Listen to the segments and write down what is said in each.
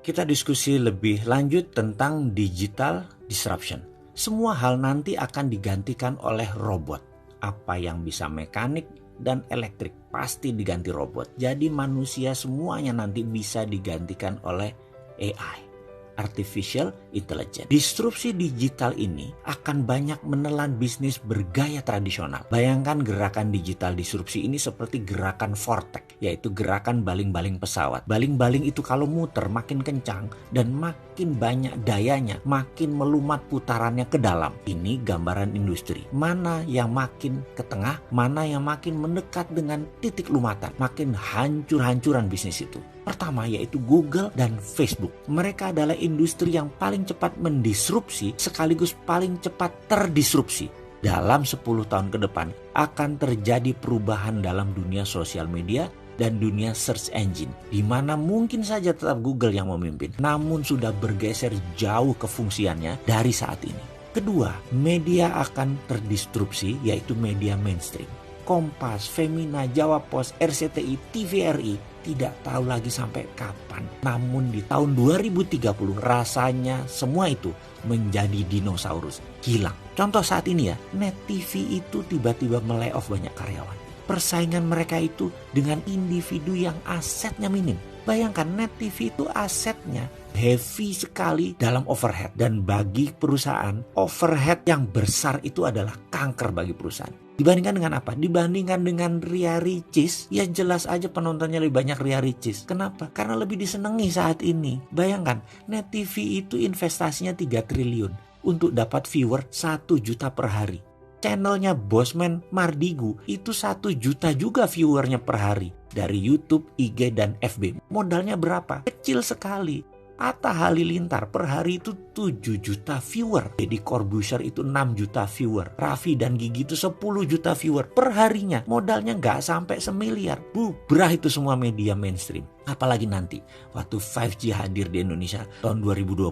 Kita diskusi lebih lanjut tentang digital disruption. Semua hal nanti akan digantikan oleh robot. Apa yang bisa mekanik dan elektrik pasti diganti robot. Jadi manusia semuanya nanti bisa digantikan oleh AI. Artificial Intelligence. Disrupsi digital ini akan banyak menelan bisnis bergaya tradisional. Bayangkan gerakan digital disrupsi ini seperti gerakan vortex, yaitu gerakan baling-baling pesawat. Baling-baling itu kalau muter makin kencang dan makin banyak dayanya, makin melumat putarannya ke dalam. Ini gambaran industri. Mana yang makin ke tengah, mana yang makin mendekat dengan titik lumatan, makin hancur-hancuran bisnis itu. Pertama yaitu Google dan Facebook. Mereka adalah industri yang paling cepat mendisrupsi sekaligus paling cepat terdisrupsi. Dalam 10 tahun ke depan akan terjadi perubahan dalam dunia sosial media dan dunia search engine, di mana mungkin saja tetap Google yang memimpin, namun sudah bergeser jauh kefungsiannya dari saat ini. Kedua, media akan terdisrupsi yaitu media mainstream. Kompas, Femina, Jawa Pos, RCTI, TVRI tidak tahu lagi sampai kapan. Namun di tahun 2030 rasanya semua itu menjadi dinosaurus, hilang. Contoh saat ini ya, Net TV itu tiba-tiba melay-off banyak karyawan. Persaingan mereka itu dengan individu yang asetnya minim. Bayangkan Net TV itu asetnya heavy sekali dalam overhead. Dan bagi perusahaan, overhead yang besar itu adalah kanker bagi perusahaan. Dibandingkan dengan apa? Dibandingkan dengan Ria Ricis, ya jelas aja penontonnya lebih banyak Ria Ricis. Kenapa? Karena lebih disenangi saat ini. Bayangkan, Net TV itu investasinya 3 triliun untuk dapat viewer 1 juta per hari. Channelnya Bosman Mardigu itu 1 juta juga viewernya per hari. Dari YouTube, IG, dan FB. Modalnya berapa? Kecil sekali. Atta Halilintar per hari itu 7 juta viewer. Deddy Corbuzier itu 6 juta viewer. Raffi dan Gigi itu 10 juta viewer per harinya. Modalnya nggak sampai semiliar. Bubrah itu semua media mainstream. Apalagi nanti waktu 5G hadir di Indonesia tahun 2020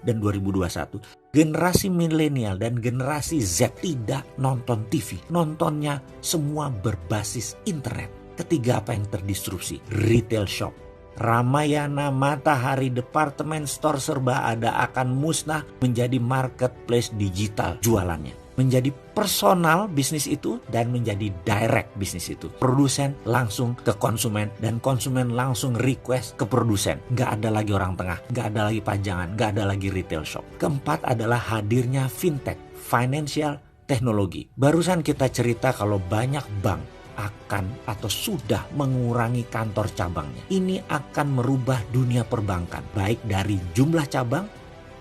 dan 2021. Generasi milenial dan generasi Z tidak nonton TV. Nontonnya semua berbasis internet. Ketiga, apa yang terdisrupsi? Retail shop. Ramayana, Matahari, departemen store serba ada akan musnah menjadi marketplace digital jualannya. Menjadi personal bisnis itu dan menjadi direct bisnis itu. Produsen langsung ke konsumen dan konsumen langsung request ke produsen. Nggak ada lagi orang tengah, nggak ada lagi pajangan, nggak ada lagi retail shop. Keempat adalah hadirnya fintech, financial technology. Barusan kita cerita kalau banyak bank akan atau sudah mengurangi kantor cabangnya. Ini akan merubah dunia perbankan, baik dari jumlah cabang,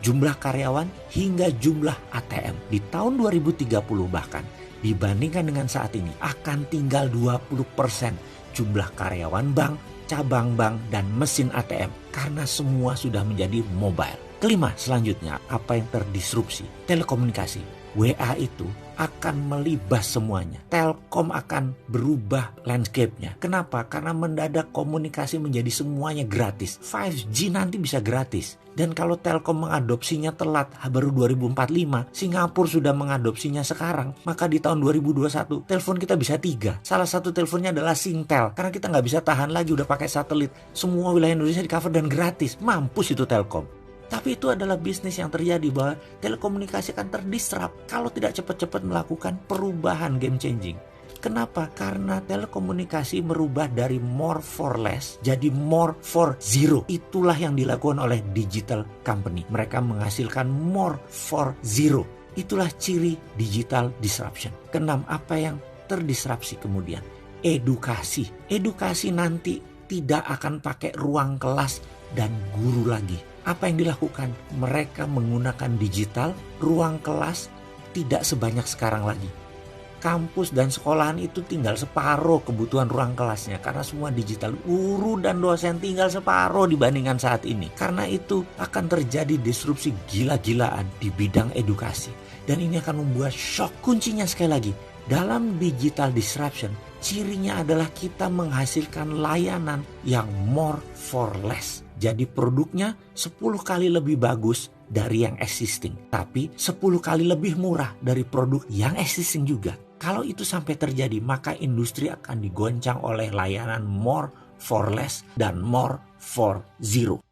jumlah karyawan, hingga jumlah ATM. Di tahun 2030 bahkan, dibandingkan dengan saat ini, akan tinggal 20% jumlah karyawan bank, cabang bank, dan mesin ATM. Karena semua sudah menjadi mobile. Kelima, selanjutnya, apa yang terdisrupsi? Telekomunikasi. WA itu akan melibas semuanya. Telkom akan berubah landscape-nya. Kenapa? Karena mendadak komunikasi menjadi semuanya gratis. 5G nanti bisa gratis. Dan kalau Telkom mengadopsinya telat, baru 2045, Singapura sudah mengadopsinya sekarang, maka di tahun 2021, telepon kita bisa 3. Salah satu teleponnya adalah Singtel. Karena kita nggak bisa tahan lagi, udah pakai satelit. Semua wilayah Indonesia di cover dan gratis. Mampus itu Telkom. Tapi itu adalah bisnis yang terjadi bahwa telekomunikasi akan terdisrupt kalau tidak cepat-cepat melakukan perubahan game changing. Kenapa? Karena telekomunikasi merubah dari more for less jadi more for zero. Itulah yang dilakukan oleh digital company. Mereka menghasilkan more for zero. Itulah ciri digital disruption. Keenam, apa yang terdisrupsi kemudian? Edukasi. Edukasi nanti tidak akan pakai ruang kelas dan guru lagi. Apa yang dilakukan? Mereka menggunakan digital, ruang kelas tidak sebanyak sekarang lagi. Kampus dan sekolahan itu tinggal separuh kebutuhan ruang kelasnya karena semua digital. Guru dan dosen tinggal separuh dibandingkan saat ini. Karena itu akan terjadi disrupsi gila-gilaan di bidang edukasi. Dan ini akan membuat shock. Kuncinya sekali lagi, dalam digital disruption, cirinya adalah kita menghasilkan layanan yang more for less. Jadi produknya 10 kali lebih bagus dari yang existing. Tapi 10 kali lebih murah dari produk yang existing juga. Kalau itu sampai terjadi, maka industri akan digoncang oleh layanan more for less dan more for zero.